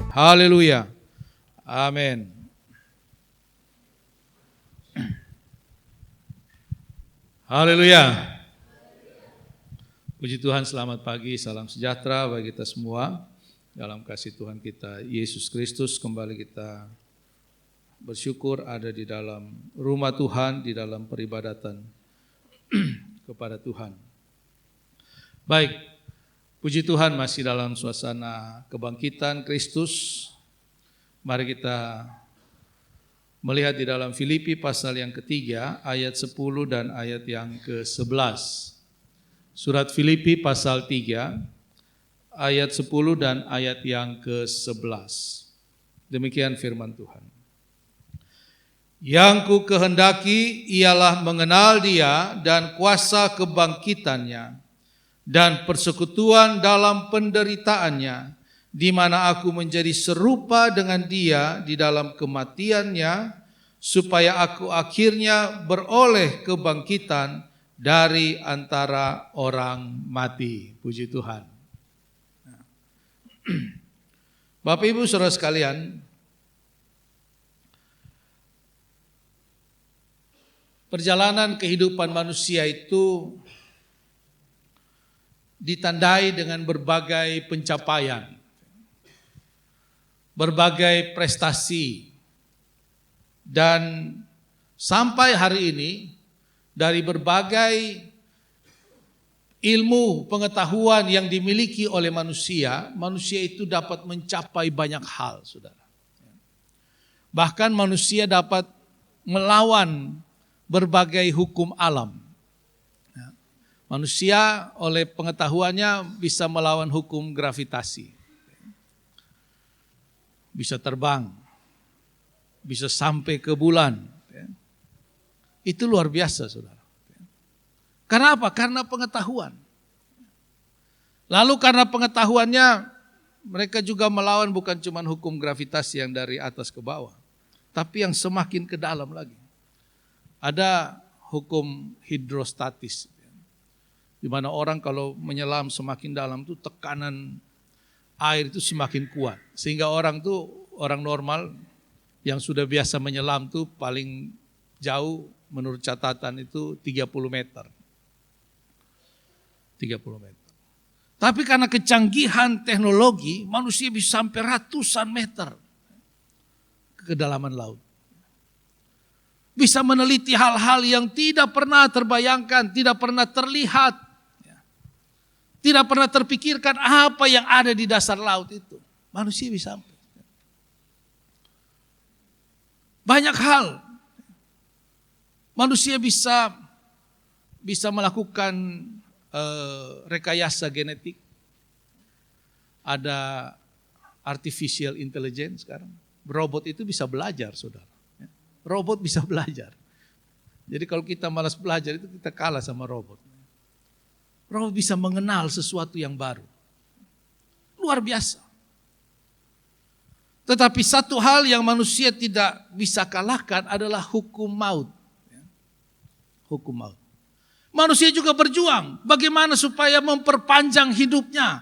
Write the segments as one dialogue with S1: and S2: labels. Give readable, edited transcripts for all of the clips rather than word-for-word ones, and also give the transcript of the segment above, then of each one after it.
S1: Haleluya. Amin. Haleluya. Puji Tuhan, selamat pagi, salam sejahtera bagi kita semua. Dalam kasih Tuhan kita Yesus Kristus, kembali kita bersyukur ada di dalam rumah Tuhan, di dalam peribadatan kepada Tuhan. Baik, puji Tuhan masih dalam suasana kebangkitan Kristus. Mari kita melihat di dalam Filipi pasal yang ketiga, ayat 10 dan ayat yang ke-11. Surat Filipi pasal 3, ayat 10 dan ayat yang ke-11. Demikian firman Tuhan. Yang ku kehendaki ialah mengenal Dia dan kuasa kebangkitannya dan persekutuan dalam penderitaannya, di mana aku menjadi serupa dengan Dia di dalam kematiannya, supaya aku akhirnya beroleh kebangkitan dari antara orang mati. Puji Tuhan. Bapak Ibu Saudara sekalian, perjalanan kehidupan manusia itu ditandai dengan berbagai pencapaian, berbagai prestasi, dan sampai hari ini dari berbagai ilmu pengetahuan yang dimiliki oleh manusia, manusia itu dapat mencapai banyak hal, saudara. Bahkan manusia dapat melawan berbagai hukum alam. Manusia oleh pengetahuannya bisa melawan hukum gravitasi. Bisa terbang, bisa sampai ke bulan. Itu luar biasa, saudara. Karena apa? Karena pengetahuan. Lalu karena pengetahuannya, mereka juga melawan bukan cuma hukum gravitasi yang dari atas ke bawah, tapi yang semakin ke dalam lagi. Ada hukum hidrostatis, di mana orang kalau menyelam semakin dalam itu tekanan air itu semakin kuat. Sehingga orang normal yang sudah biasa menyelam tuh paling jauh menurut catatan itu 30 meter. 30 meter. Tapi karena kecanggihan teknologi, manusia bisa sampai ratusan meter ke kedalaman laut. Bisa meneliti hal-hal yang tidak pernah terbayangkan, tidak pernah terlihat, tidak pernah terpikirkan apa yang ada di dasar laut itu. Manusia bisa sampai. Banyak hal. Manusia bisa melakukan rekayasa genetik. Ada artificial intelligence sekarang. Robot itu bisa belajar, saudara. Robot bisa belajar. Jadi kalau kita malas belajar itu kita kalah sama robot. Robot bisa mengenal sesuatu yang baru. Luar biasa. Tetapi satu hal yang manusia tidak bisa kalahkan adalah hukum maut. Hukum maut. Manusia juga berjuang bagaimana supaya memperpanjang hidupnya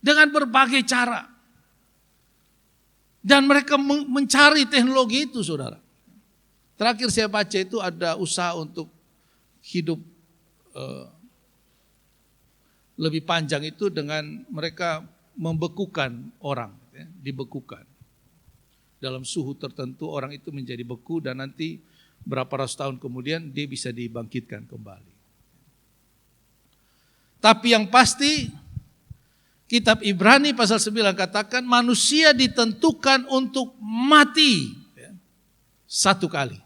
S1: dengan berbagai cara. Dan mereka mencari teknologi itu, saudara. Terakhir saya baca itu ada usaha untuk hidup lebih panjang itu dengan mereka membekukan orang, dibekukan. Dalam suhu tertentu orang itu menjadi beku dan nanti berapa ratus tahun kemudian dia bisa dibangkitkan kembali. Tapi yang pasti kitab Ibrani pasal 9 katakan manusia ditentukan untuk mati satu kali.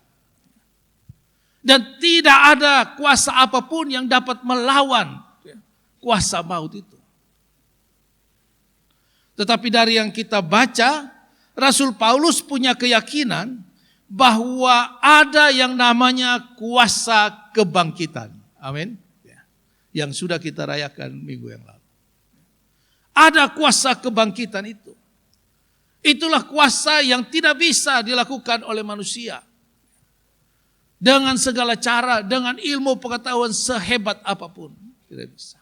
S1: Dan tidak ada kuasa apapun yang dapat melawan kuasa maut itu. Tetapi dari yang kita baca, Rasul Paulus punya keyakinan bahwa ada yang namanya kuasa kebangkitan. Amin. Yang sudah kita rayakan minggu yang lalu. Ada kuasa kebangkitan itu. Itulah kuasa yang tidak bisa dilakukan oleh manusia. Dengan segala cara, dengan ilmu pengetahuan sehebat apapun. Tidak bisa.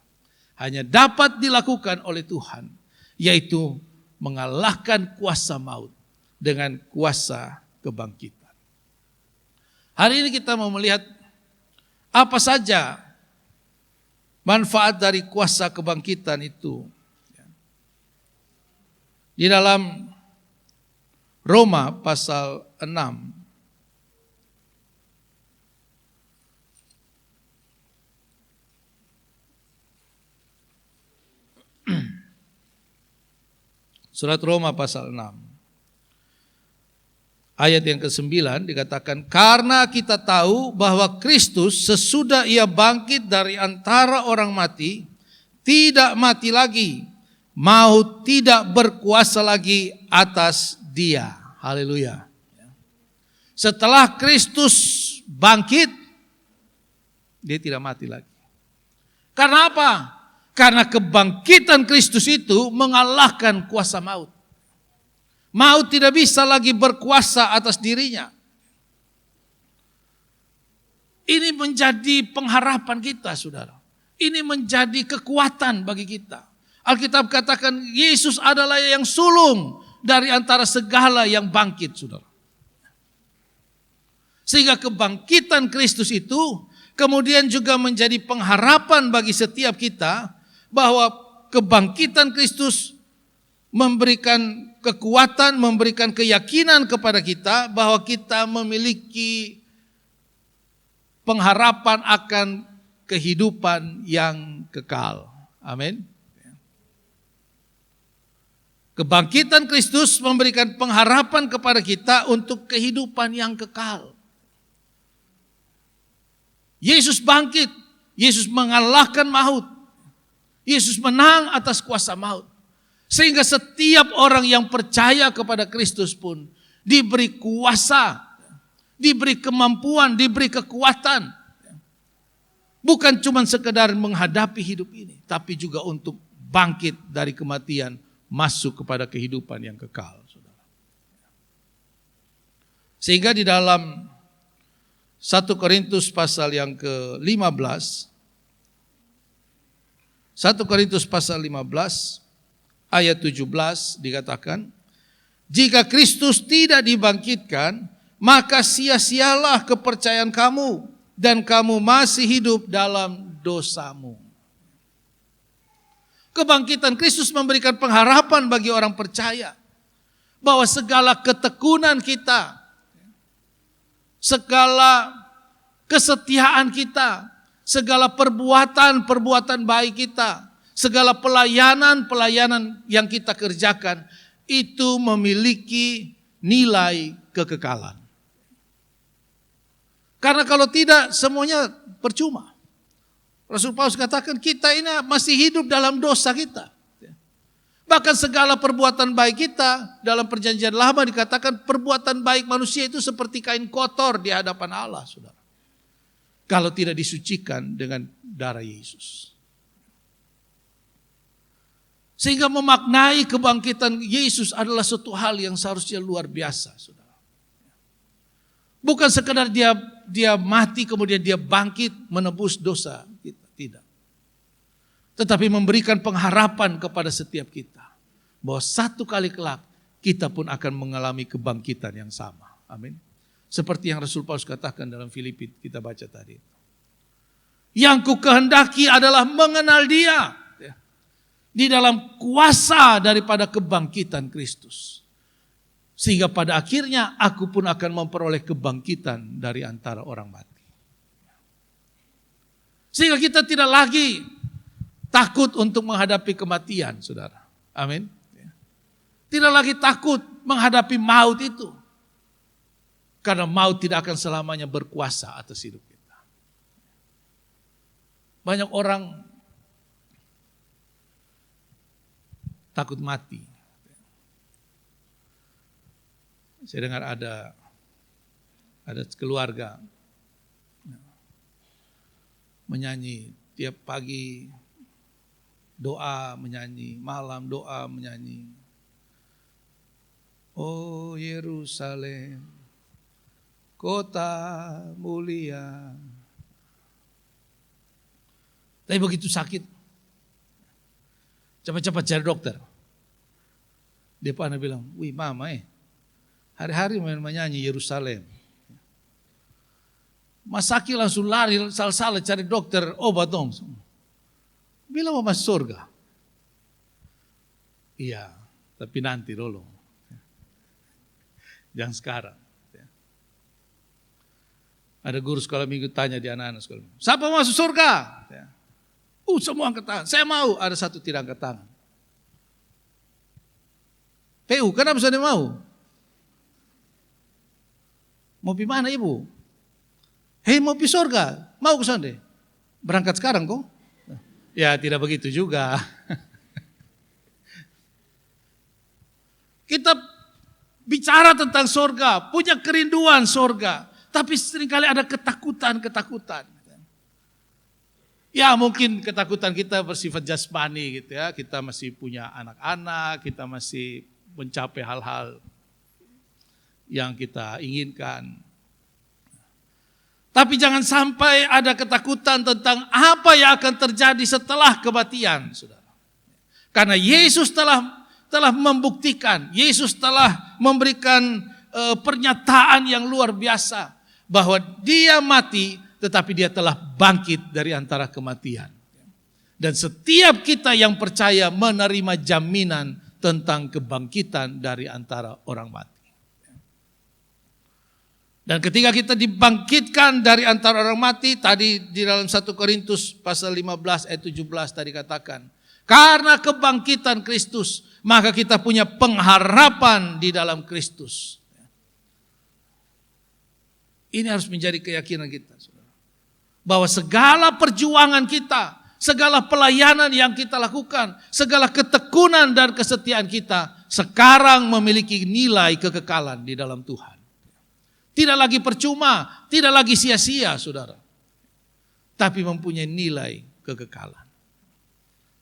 S1: Hanya dapat dilakukan oleh Tuhan. Yaitu mengalahkan kuasa maut dengan kuasa kebangkitan. Hari ini kita mau melihat apa saja manfaat dari kuasa kebangkitan itu. Di dalam Roma pasal 6. Surat Roma pasal 6. Ayat yang ke-9 dikatakan, karena kita tahu bahwa Kristus sesudah ia bangkit dari antara orang mati, tidak mati lagi, maut tidak berkuasa lagi atas dia. Haleluya. Setelah Kristus bangkit, dia tidak mati lagi. Karena apa? Karena kebangkitan Kristus itu mengalahkan kuasa maut. Maut tidak bisa lagi berkuasa atas dirinya. Ini menjadi pengharapan kita, saudara. Ini menjadi kekuatan bagi kita. Alkitab katakan Yesus adalah yang sulung dari antara segala yang bangkit, saudara. Sehingga kebangkitan Kristus itu kemudian juga menjadi pengharapan bagi setiap kita, bahwa kebangkitan Kristus memberikan kekuatan, memberikan keyakinan kepada kita bahwa kita memiliki pengharapan akan kehidupan yang kekal. Amin. Kebangkitan Kristus memberikan pengharapan kepada kita untuk kehidupan yang kekal. Yesus bangkit, Yesus mengalahkan maut. Yesus menang atas kuasa maut. Sehingga setiap orang yang percaya kepada Kristus pun diberi kuasa, diberi kemampuan, diberi kekuatan. Bukan cuma sekedar menghadapi hidup ini, tapi juga untuk bangkit dari kematian, masuk kepada kehidupan yang kekal. Sehingga di dalam 1 Korintus pasal yang ke-15, 1 Korintus pasal 15 ayat 17 dikatakan, jika Kristus tidak dibangkitkan, maka sia-sialah kepercayaan kamu dan kamu masih hidup dalam dosamu. Kebangkitan Kristus memberikan pengharapan bagi orang percaya bahwa segala ketekunan kita, segala kesetiaan kita, segala perbuatan baik kita, segala pelayanan yang kita kerjakan itu memiliki nilai kekekalan. Karena kalau tidak semuanya percuma. Rasul Paulus katakan kita ini masih hidup dalam dosa kita. Bahkan segala perbuatan baik kita dalam perjanjian lama dikatakan perbuatan baik manusia itu seperti kain kotor di hadapan Allah, saudara. Kalau tidak disucikan dengan darah Yesus. Sehingga memaknai kebangkitan Yesus adalah suatu hal yang seharusnya luar biasa, saudara. Bukan sekedar dia mati kemudian dia bangkit menebus dosa kita, tidak. Tetapi memberikan pengharapan kepada setiap kita bahwa satu kali kelak kita pun akan mengalami kebangkitan yang sama. Amin. Seperti yang Rasul Paulus katakan dalam Filipi kita baca tadi. Yang ku kehendaki adalah mengenal dia. Di dalam kuasa daripada kebangkitan Kristus. Sehingga pada akhirnya aku pun akan memperoleh kebangkitan dari antara orang mati. Sehingga kita tidak lagi takut untuk menghadapi kematian, saudara. Amin. Tidak lagi takut menghadapi maut itu. Karena maut tidak akan selamanya berkuasa atas hidup kita. Banyak orang takut mati. Saya dengar ada keluarga menyanyi tiap pagi, doa menyanyi, malam doa menyanyi. Oh Yerusalem, kota mulia. Tapi begitu sakit, cepat-cepat cari dokter. Dia pernah bilang, wih mama hari-hari main menyanyi Yerusalem. Mas Saki langsung lari salah cari dokter obat dong. Bilang mau masuk surga. Iya, tapi nanti dulu. Jangan sekarang. Ada guru sekolah minggu tanya di anak-anak sekolah minggu, siapa mau masuk surga? Semua angkat tangan. Saya mau. Ada satu tidak angkat tangan. PU, kenapa saya mau? Mau pergi mana ibu? Mau pergi surga. Mau ke sana? Berangkat sekarang kok? Ya tidak begitu juga. Kita bicara tentang surga, punya kerinduan surga. Tapi seringkali ada ketakutan. Ya mungkin ketakutan kita bersifat jasmani gitu ya. Kita masih punya anak-anak, kita masih mencapai hal-hal yang kita inginkan. Tapi jangan sampai ada ketakutan tentang apa yang akan terjadi setelah kematian, saudara. Karena Yesus telah membuktikan, Yesus telah memberikan pernyataan yang luar biasa bahwa dia mati tetapi dia telah bangkit dari antara kematian. Dan setiap kita yang percaya menerima jaminan tentang kebangkitan dari antara orang mati. Dan ketika kita dibangkitkan dari antara orang mati, tadi di dalam 1 Korintus pasal 15 ayat 17 tadi katakan, karena kebangkitan Kristus, maka kita punya pengharapan di dalam Kristus. Ini harus menjadi keyakinan kita, saudara. Bahwa segala perjuangan kita, segala pelayanan yang kita lakukan, segala ketekunan dan kesetiaan kita, sekarang memiliki nilai kekekalan di dalam Tuhan. Tidak lagi percuma, tidak lagi sia-sia, saudara. Tapi mempunyai nilai kekekalan.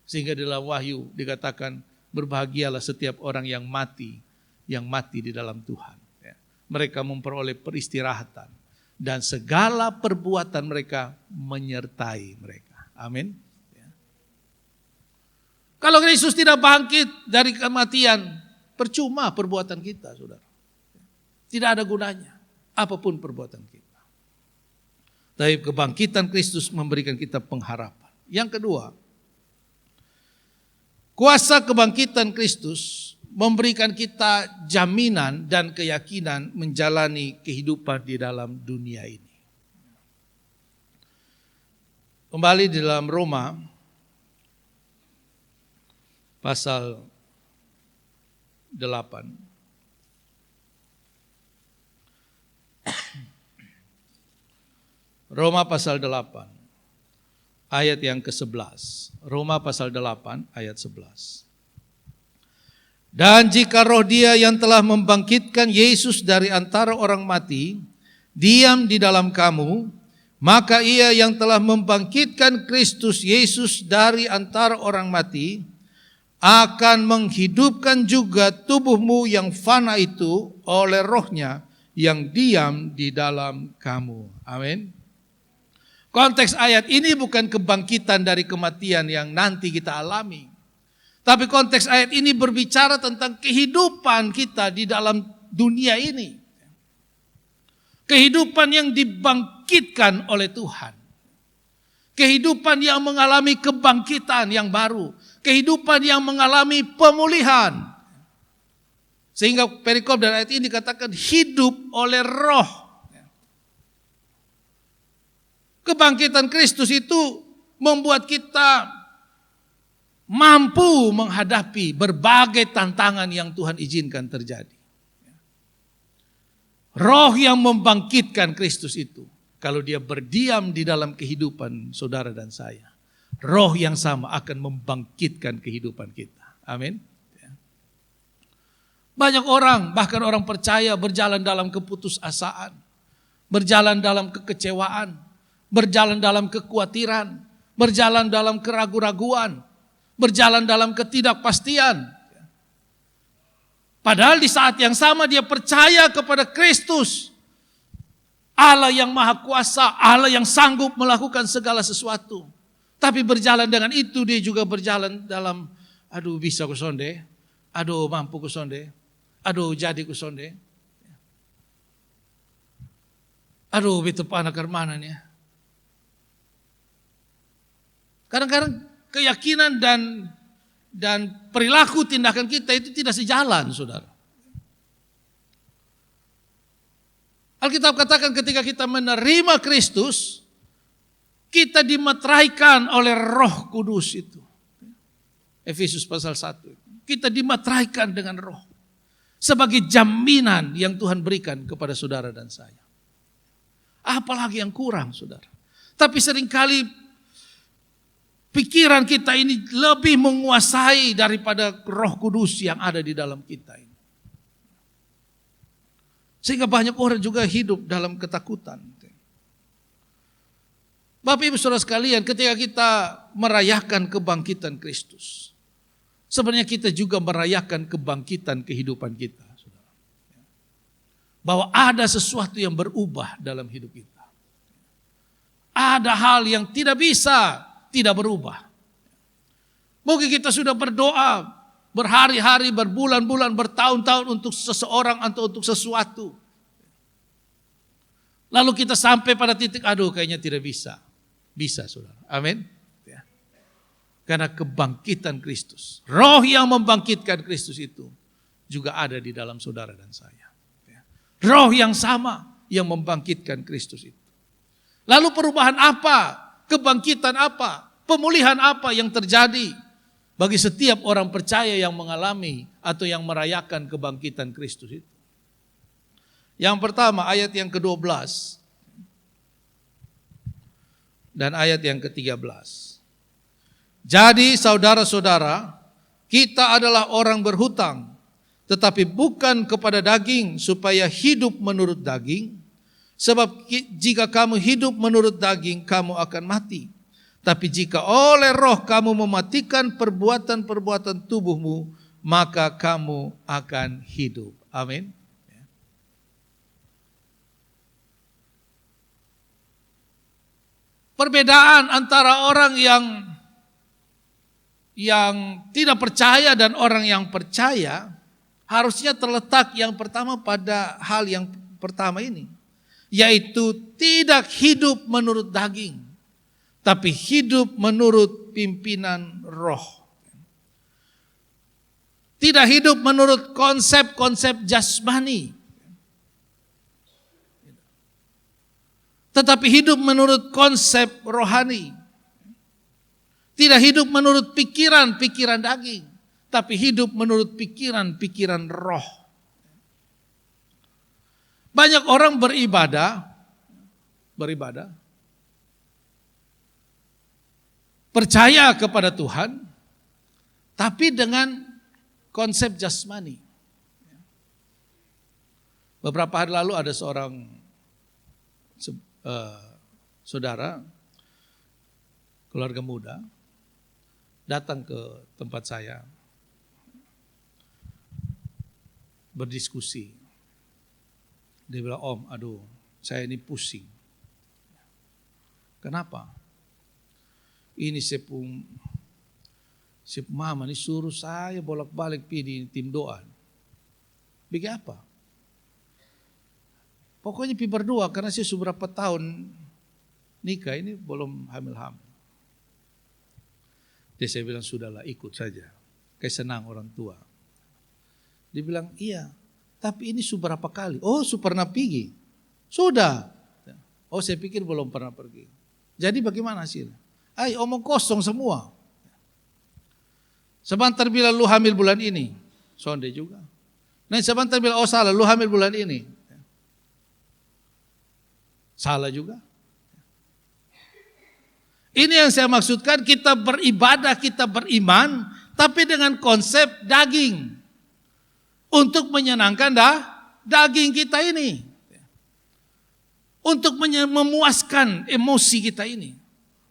S1: Sehingga di dalam Wahyu dikatakan, berbahagialah setiap orang yang mati di dalam Tuhan. Mereka memperoleh peristirahatan. Dan segala perbuatan mereka menyertai mereka. Amin. Kalau Yesus tidak bangkit dari kematian, percuma perbuatan kita, saudara. Tidak ada gunanya. Apapun perbuatan kita. Tapi kebangkitan Kristus memberikan kita pengharapan. Yang kedua, kuasa kebangkitan Kristus memberikan kita jaminan dan keyakinan menjalani kehidupan di dalam dunia ini. Kembali di dalam Roma pasal 8. Roma pasal 8 ayat yang ke-11. Roma pasal 8 ayat 11. Dan jika roh Dia yang telah membangkitkan Yesus dari antara orang mati diam di dalam kamu, maka Ia yang telah membangkitkan Kristus Yesus dari antara orang mati akan menghidupkan juga tubuhmu yang fana itu oleh rohnya yang diam di dalam kamu. Amin. Konteks ayat ini bukan kebangkitan dari kematian yang nanti kita alami. Tapi konteks ayat ini berbicara tentang kehidupan kita di dalam dunia ini. Kehidupan yang dibangkitkan oleh Tuhan. Kehidupan yang mengalami kebangkitan yang baru. Kehidupan yang mengalami pemulihan. Sehingga perikop dari ayat ini dikatakan hidup oleh roh. Kebangkitan Kristus itu membuat kita mampu menghadapi berbagai tantangan yang Tuhan izinkan terjadi. Roh yang membangkitkan Kristus itu, kalau dia berdiam di dalam kehidupan saudara dan saya, roh yang sama akan membangkitkan kehidupan kita. Amin. Banyak orang, bahkan orang percaya berjalan dalam keputusasaan, berjalan dalam kekecewaan, berjalan dalam kekhawatiran, berjalan dalam keraguan-raguan, berjalan dalam ketidakpastian. Padahal di saat yang sama dia percaya kepada Kristus, Allah yang maha kuasa, Allah yang sanggup melakukan segala sesuatu. Tapi berjalan dengan itu dia juga berjalan dalam, bisa ke sonde, Aduh mampu ku sonde. Aduh jadi ku sonde. Aduh itu anak mana nih. Kadang-kadang keyakinan dan perilaku tindakan kita itu tidak sejalan, saudara. Alkitab katakan ketika kita menerima Kristus, kita dimeteraikan oleh Roh Kudus itu. Efesus pasal 1. Kita dimeteraikan dengan Roh. Sebagai jaminan yang Tuhan berikan kepada saudara dan saya. Apalagi yang kurang, saudara. Tapi seringkali pikiran kita ini lebih menguasai daripada Roh Kudus yang ada di dalam kita ini. Sehingga banyak orang juga hidup dalam ketakutan. Bapak Ibu Saudara sekalian, ketika kita merayakan kebangkitan Kristus, sebenarnya kita juga merayakan kebangkitan kehidupan kita. Saudara. Bahwa ada sesuatu yang berubah dalam hidup kita. Ada hal yang tidak bisa tidak berubah. Mungkin kita sudah berdoa berhari-hari, berbulan-bulan, bertahun-tahun untuk seseorang atau untuk sesuatu. Lalu kita sampai pada titik, aduh kayaknya tidak bisa. Bisa, saudara. Amin. Ya. Karena kebangkitan Kristus. Roh yang membangkitkan Kristus itu juga ada di dalam saudara dan saya. Ya. Roh yang sama yang membangkitkan Kristus itu. Lalu perubahan apa? Kebangkitan apa? Pemulihan apa yang terjadi bagi setiap orang percaya yang mengalami atau yang merayakan kebangkitan Kristus itu? Yang pertama ayat yang ke-12 dan ayat yang ke-13. Jadi saudara-saudara, kita adalah orang berhutang, tetapi bukan kepada daging supaya hidup menurut daging. Sebab jika kamu hidup menurut daging, kamu akan mati. Tapi jika oleh Roh kamu mematikan perbuatan-perbuatan tubuhmu, maka kamu akan hidup. Amin. Perbedaan antara orang yang tidak percaya dan orang yang percaya harusnya terletak yang pertama pada hal yang pertama ini, yaitu tidak hidup menurut daging, tapi hidup menurut pimpinan Roh. Tidak hidup menurut konsep-konsep jasmani, tetapi hidup menurut konsep rohani. Tidak hidup menurut pikiran-pikiran daging, tapi hidup menurut pikiran-pikiran roh. Banyak orang beribadah, percaya kepada Tuhan, tapi dengan konsep jasmani. Beberapa hari lalu ada seorang saudara, keluarga muda, datang ke tempat saya, berdiskusi. Dia bilang, Om, aduh, saya ini pusing. Kenapa? Ini sepung mama ini suruh saya bolak-balik pergi di tim doa. Bikin apa? Pokoknya pi berdoa karena saya sudah berapa tahun nikah ini belum hamil-hamil. Dia saya bilang sudahlah ikut saja. Kayak senang orang tua. Dia bilang iya, tapi ini sudah berapa kali? Oh sudah pernah pergi. Sudah. Oh saya pikir belum pernah pergi. Jadi bagaimana hasilnya? Omong kosong semua. Sebentar bilang lu hamil bulan ini. Sonde juga. Nah sebentar bilang oh salah lu hamil bulan ini. Salah juga. Ini yang saya maksudkan, kita beribadah, kita beriman, tapi dengan konsep daging. Untuk menyenangkan daging kita ini. Untuk memuaskan emosi kita ini.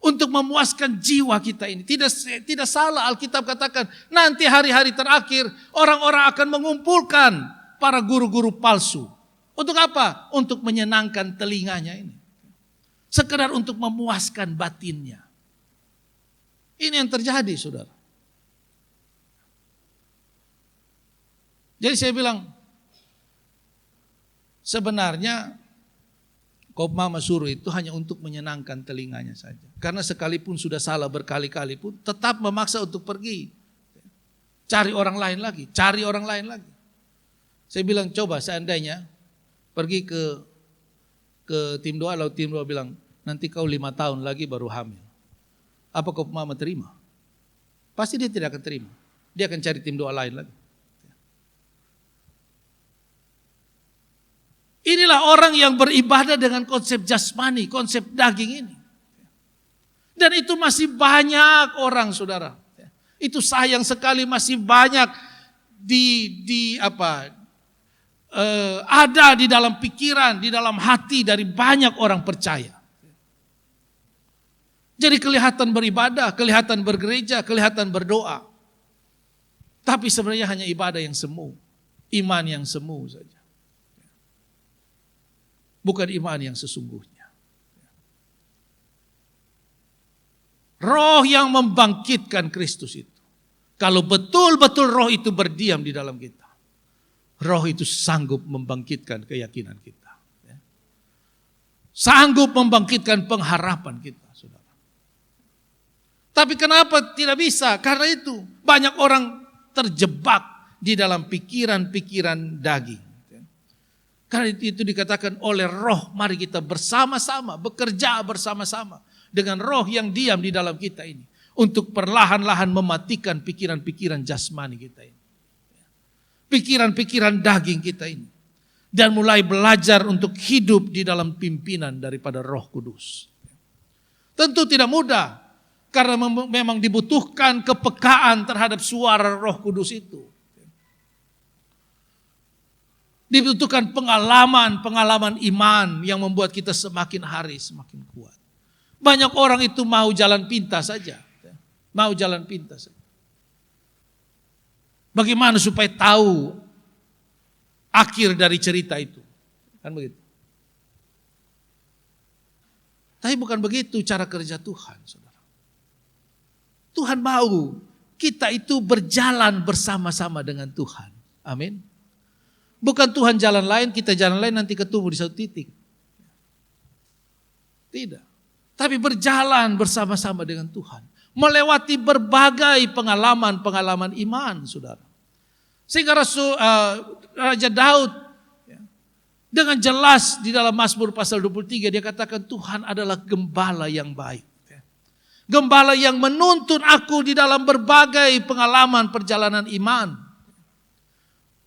S1: Untuk memuaskan jiwa kita ini. Tidak salah Alkitab katakan, nanti hari-hari terakhir orang-orang akan mengumpulkan para guru-guru palsu. Untuk apa? Untuk menyenangkan telinganya ini. Sekedar untuk memuaskan batinnya. Ini yang terjadi, saudara. Jadi saya bilang, sebenarnya khotbah Masyhur itu hanya untuk menyenangkan telinganya saja. Karena sekalipun sudah salah berkali-kali pun tetap memaksa untuk pergi. Cari orang lain lagi, cari orang lain lagi. Saya bilang coba seandainya pergi ke tim doa, lalu tim doa bilang nanti kau 5 tahun lagi baru hamil. Apa kau mama terima? Pasti dia tidak akan terima. Dia akan cari tim doa lain lagi. Inilah orang yang beribadah dengan konsep jasmani, konsep daging ini. Dan itu masih banyak orang, saudara. Itu sayang sekali masih banyak ada di dalam pikiran, di dalam hati dari banyak orang percaya. Jadi kelihatan beribadah, kelihatan bergereja, kelihatan berdoa. Tapi sebenarnya hanya ibadah yang semu, iman yang semu saja. Bukan iman yang sesungguhnya. Roh yang membangkitkan Kristus itu. Kalau betul-betul roh itu berdiam di dalam kita. Roh itu sanggup membangkitkan keyakinan kita. Sanggup membangkitkan pengharapan kita, saudara. Tapi kenapa tidak bisa? Karena itu banyak orang terjebak di dalam pikiran-pikiran daging. Karena itu dikatakan oleh roh, mari kita bersama-sama, bekerja bersama-sama dengan roh yang diam di dalam kita ini. Untuk perlahan-lahan mematikan pikiran-pikiran jasmani kita ini. Pikiran-pikiran daging kita ini. Dan mulai belajar untuk hidup di dalam pimpinan daripada Roh Kudus. Tentu tidak mudah. Karena memang dibutuhkan kepekaan terhadap suara Roh Kudus itu. Dibutuhkan pengalaman iman yang membuat kita semakin hari semakin kuat. Banyak orang itu mau jalan pintas saja. Mau jalan pintas saja. Bagaimana supaya tahu akhir dari cerita itu? Kan begitu. Tapi bukan begitu cara kerja Tuhan, saudara. Tuhan mau kita itu berjalan bersama-sama dengan Tuhan. Amin. Bukan Tuhan jalan lain, kita jalan lain nanti ketemu di satu titik. Tidak. Tapi berjalan bersama-sama dengan Tuhan. Melewati berbagai pengalaman-pengalaman iman, saudara. Sehingga Raja Daud dengan jelas di dalam Mazmur pasal 23 dia katakan Tuhan adalah gembala yang baik. Gembala yang menuntun aku di dalam berbagai pengalaman perjalanan iman.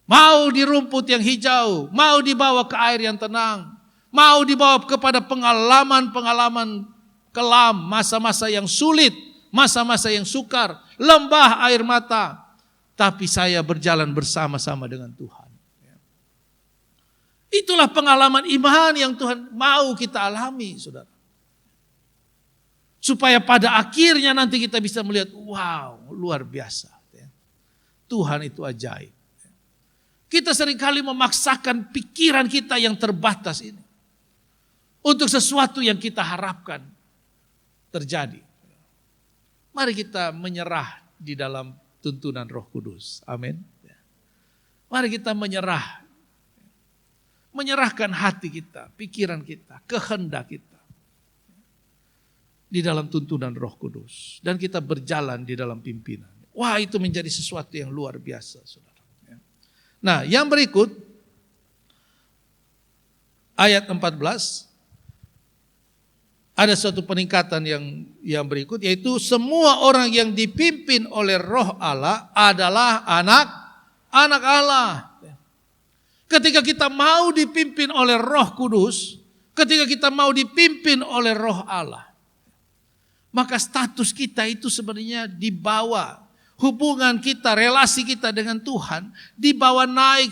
S1: Mau di rumput yang hijau, mau dibawa ke air yang tenang, mau dibawa kepada pengalaman-pengalaman kelam, masa-masa yang sulit, masa-masa yang sukar, lembah air mata. Tapi saya berjalan bersama-sama dengan Tuhan. Itulah pengalaman iman yang Tuhan mau kita alami, saudara. Supaya pada akhirnya nanti kita bisa melihat, wow, luar biasa. Tuhan itu ajaib. Kita seringkali memaksakan pikiran kita yang terbatas ini. Untuk sesuatu yang kita harapkan terjadi. Mari kita menyerah di dalam tuntunan Roh Kudus. Amin. Mari kita menyerah. Menyerahkan hati kita, pikiran kita, kehendak kita. Di dalam tuntunan Roh Kudus. Dan kita berjalan di dalam pimpinan. Wah, itu menjadi sesuatu yang luar biasa, saudara. Nah, yang berikut ayat 14 ada suatu peningkatan yang berikut, yaitu semua orang yang dipimpin oleh Roh Allah adalah anak Allah. Ketika kita mau dipimpin oleh Roh Kudus, ketika kita mau dipimpin oleh Roh Allah, maka status kita itu sebenarnya dibawa. Hubungan kita, relasi kita dengan Tuhan dibawa naik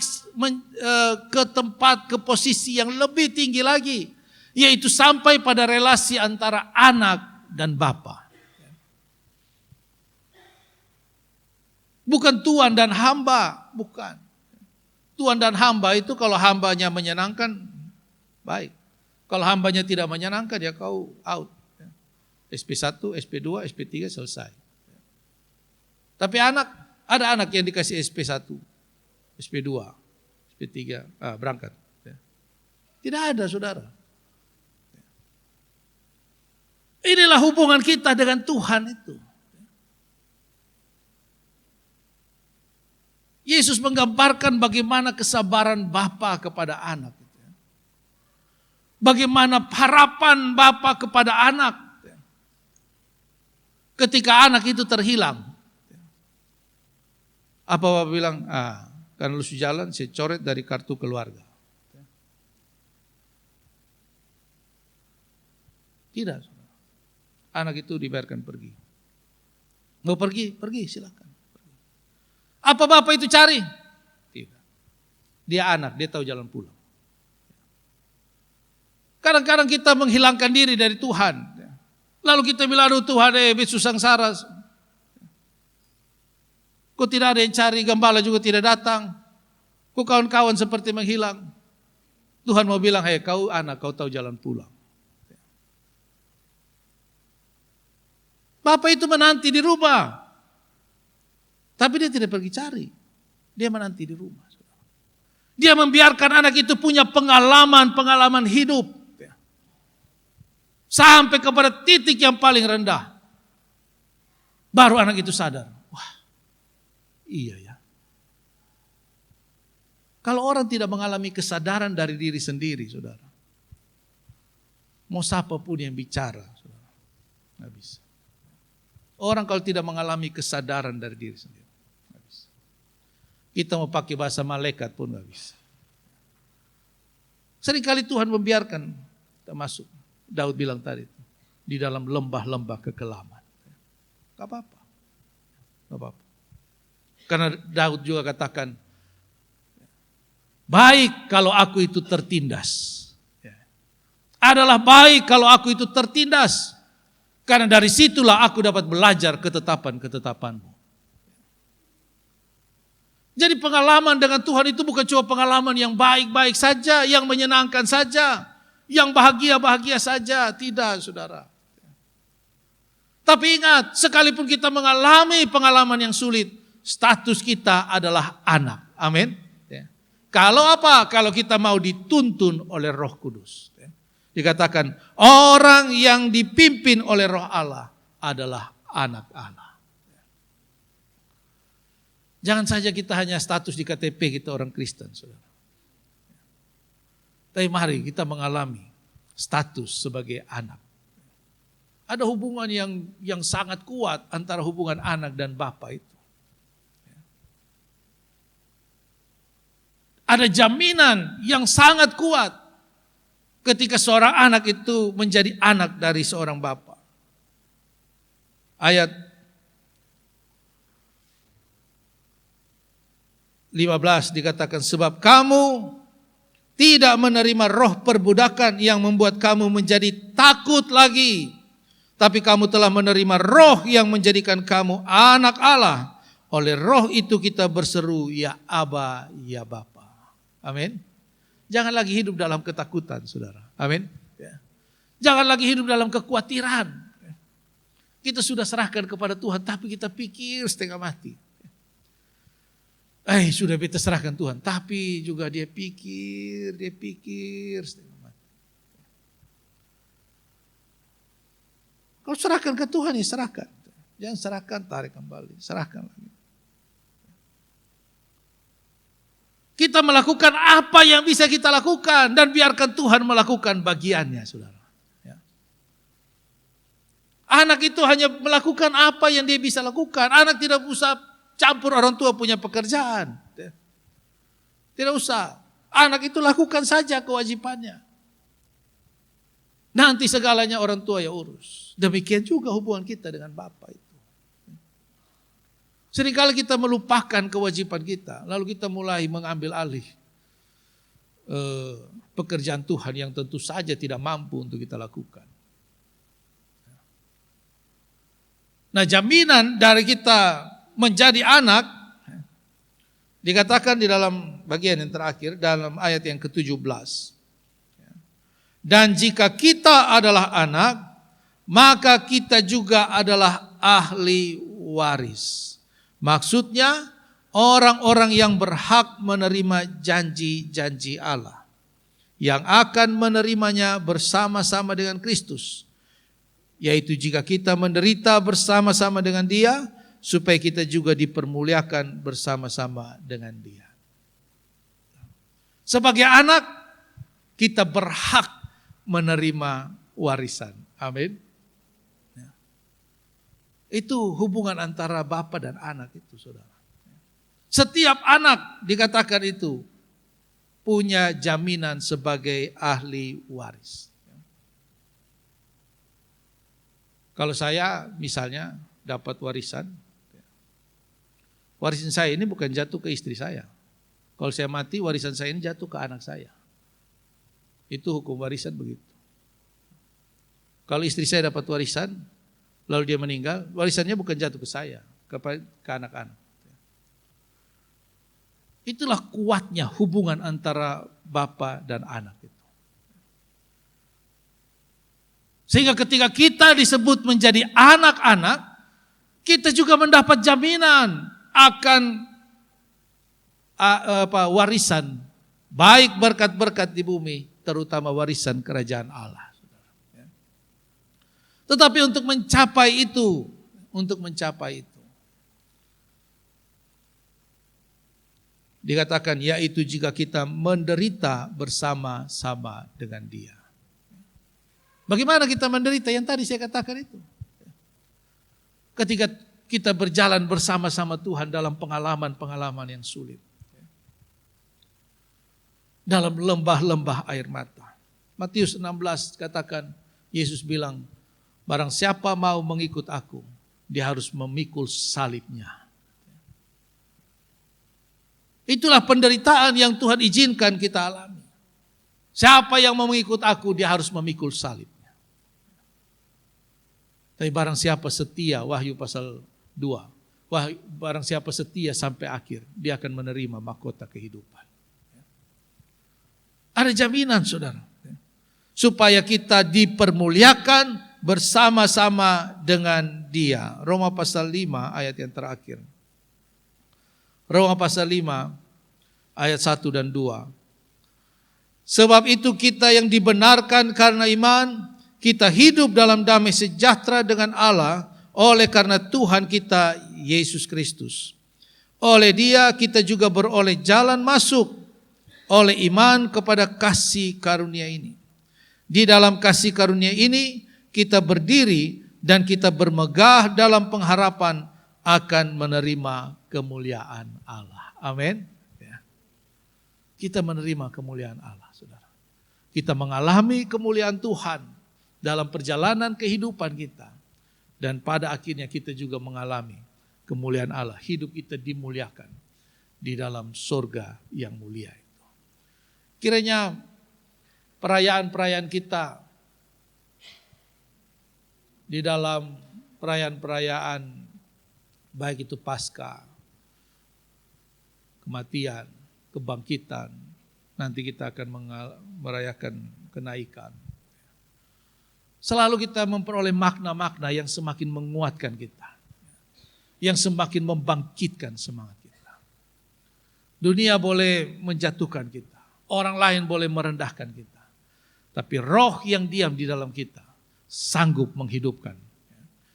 S1: ke tempat, ke posisi yang lebih tinggi lagi. Yaitu sampai pada relasi antara anak dan bapa. Bukan tuan dan hamba, bukan. Tuan dan hamba itu kalau hambanya menyenangkan, baik. Kalau hambanya tidak menyenangkan, ya kau out. SP1, SP2, SP3 selesai. Tapi ada anak yang dikasih SP1. SP2, SP3, berangkat. Tidak ada, saudara. Inilah hubungan kita dengan Tuhan itu. Yesus menggambarkan bagaimana kesabaran Bapa kepada anak. Bagaimana harapan Bapa kepada anak. Ketika anak itu terhilang. Apa Bapak bilang? Karena lu jalan, saya coret dari kartu keluarga. Tidak. Anak itu dibiarkan pergi. Mau pergi? Pergi, silakan. Apa Bapak itu cari? Tidak. Dia anak, dia tahu jalan pulang. Kadang-kadang kita menghilangkan diri dari Tuhan. Lalu kita bilang, aduh Tuhan, besus sangsara. Kok tidak ada yang cari, gembala juga tidak datang. Kok kawan-kawan seperti menghilang. Tuhan mau bilang, hei kau anak, kau tahu jalan pulang. Bapak itu menanti di rumah. Tapi dia tidak pergi cari. Dia menanti di rumah. Dia membiarkan anak itu punya pengalaman hidup. Sampai kepada titik yang paling rendah. Baru anak itu sadar. Wah, iya ya. Kalau orang tidak mengalami kesadaran dari diri sendiri, saudara. Mau siapapun yang bicara, saudara. Nggak bisa. Orang kalau tidak mengalami kesadaran dari diri sendiri. Nggak bisa. Kita mau pakai bahasa malaikat pun nggak bisa. Seringkali Tuhan membiarkan kita masuk. Daud bilang tadi, di dalam lembah-lembah kekelaman. Gak apa-apa. Gak apa-apa. Karena Daud juga katakan, baik kalau aku itu tertindas. Adalah baik kalau aku itu tertindas. Karena dari situlah aku dapat belajar ketetapan-ketetapanmu. Jadi pengalaman dengan Tuhan itu bukan cuma pengalaman yang baik-baik saja, yang menyenangkan saja. Yang bahagia-bahagia saja, tidak saudara. Tapi ingat, sekalipun kita mengalami pengalaman yang sulit, status kita adalah anak. Amin. Kalau apa? Kalau kita mau dituntun oleh Roh Kudus. Dikatakan, orang yang dipimpin oleh Roh Allah adalah anak Allah. Jangan saja kita hanya status di KTP kita orang Kristen, saudara. Tapi mari kita mengalami status sebagai anak. Ada hubungan yang sangat kuat antara hubungan anak dan bapa itu. Ada jaminan yang sangat kuat ketika seorang anak itu menjadi anak dari seorang bapa. Ayat 15 dikatakan, sebab kamu tidak menerima roh perbudakan yang membuat kamu menjadi takut lagi. Tapi kamu telah menerima roh yang menjadikan kamu anak Allah. Oleh roh itu kita berseru, ya Aba, ya Bapa. Amin. Jangan lagi hidup dalam ketakutan, saudara. Amin. Jangan lagi hidup dalam kekhawatiran. Kita sudah serahkan kepada Tuhan, tapi kita pikir setengah mati. Sudah kita serahkan Tuhan, tapi juga dia pikir setengah mati. Kalau serahkan ke Tuhan, ya serahkan. Jangan serahkan, tarik kembali, serahkan lagi. Kita melakukan apa yang bisa kita lakukan dan biarkan Tuhan melakukan bagiannya, saudara. Anak itu hanya melakukan apa yang dia bisa lakukan. Anak tidak usah campur orang tua punya pekerjaan. Tidak usah. Anak itu lakukan saja kewajibannya. Nanti segalanya orang tua yang urus. Demikian juga hubungan kita dengan Bapa itu. Seringkali kita melupakan kewajiban kita. Lalu kita mulai mengambil alih pekerjaan Tuhan yang tentu saja tidak mampu untuk kita lakukan. Nah, jaminan dari kita menjadi anak dikatakan di dalam bagian yang terakhir dalam ayat yang ke-17. Dan jika kita adalah anak, maka kita juga adalah ahli waris. Maksudnya orang-orang yang berhak menerima janji-janji Allah, yang akan menerimanya bersama-sama dengan Kristus, yaitu jika kita menderita bersama-sama dengan Dia, supaya kita juga dipermuliakan bersama-sama dengan Dia. Sebagai anak, kita berhak menerima warisan. Amin. Itu hubungan antara bapa dan anak itu, saudara. Setiap anak dikatakan itu punya jaminan sebagai ahli waris. Kalau saya misalnya dapat warisan saya ini bukan jatuh ke istri saya. Kalau saya mati, warisan saya ini jatuh ke anak saya. Itu hukum warisan begitu. Kalau istri saya dapat warisan, lalu dia meninggal, warisannya bukan jatuh ke saya, ke anak-anak. Itulah kuatnya hubungan antara bapa dan anak itu. Sehingga ketika kita disebut menjadi anak-anak, kita juga mendapat jaminan akan warisan, baik berkat-berkat di bumi, terutama warisan kerajaan Allah. Tetapi untuk mencapai itu, dikatakan yaitu jika kita menderita bersama-sama dengan Dia. Bagaimana kita menderita? Yang tadi saya katakan itu. Ketika kita berjalan bersama-sama Tuhan dalam pengalaman-pengalaman yang sulit. Dalam lembah-lembah air mata. Matius 16 katakan, Yesus bilang, barang siapa mau mengikut aku, dia harus memikul salibnya. Itulah penderitaan yang Tuhan izinkan kita alami. Siapa yang mau mengikut aku, dia harus memikul salibnya. Tapi barang siapa setia, Wahyu pasal 2, barang siapa setia sampai akhir, dia akan menerima mahkota kehidupan. Ada jaminan, saudara, supaya kita dipermuliakan bersama-sama dengan Dia. Roma pasal 5 ayat yang terakhir. Roma pasal 5 ayat 1 dan 2. Sebab itu kita yang dibenarkan karena iman, kita hidup dalam damai sejahtera dengan Allah oleh karena Tuhan kita Yesus Kristus. Oleh Dia kita juga beroleh jalan masuk oleh iman kepada kasih karunia ini. Di dalam kasih karunia ini kita berdiri dan kita bermegah dalam pengharapan akan menerima kemuliaan Allah. Amin. Ya. Kita menerima kemuliaan Allah, saudara. Kita mengalami kemuliaan Tuhan dalam perjalanan kehidupan kita. Dan pada akhirnya kita juga mengalami kemuliaan Allah. Hidup kita dimuliakan di dalam surga yang mulia itu. Kiranya perayaan-perayaan kita di dalam perayaan-perayaan baik itu Paskah, kematian, kebangkitan, nanti kita akan merayakan kenaikan. Selalu kita memperoleh makna-makna yang semakin menguatkan kita, yang semakin membangkitkan semangat kita. Dunia boleh menjatuhkan kita, orang lain boleh merendahkan kita, tapi roh yang diam di dalam kita sanggup menghidupkan,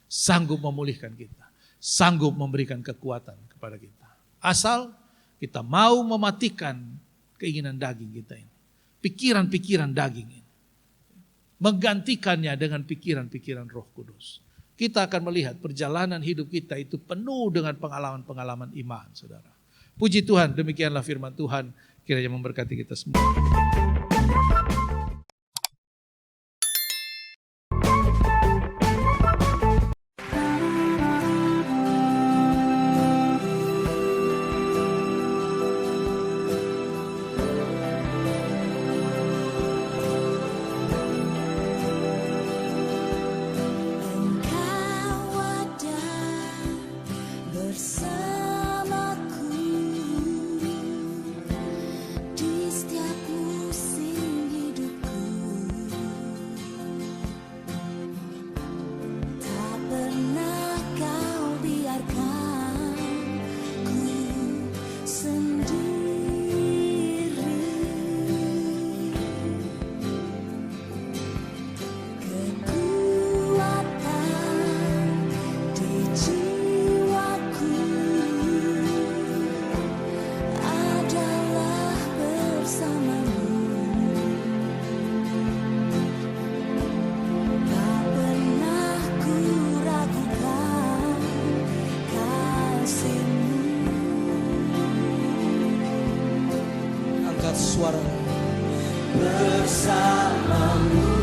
S1: sanggup memulihkan kita, sanggup memberikan kekuatan kepada kita. Asal kita mau mematikan keinginan daging kita ini, pikiran-pikiran daging ini, menggantikannya dengan pikiran-pikiran Roh Kudus. Kita akan melihat perjalanan hidup kita itu penuh dengan pengalaman-pengalaman iman, saudara. Puji Tuhan, demikianlah firman Tuhan, kiranya memberkati kita semua.
S2: Bersamaku di setiap suara bersamamu.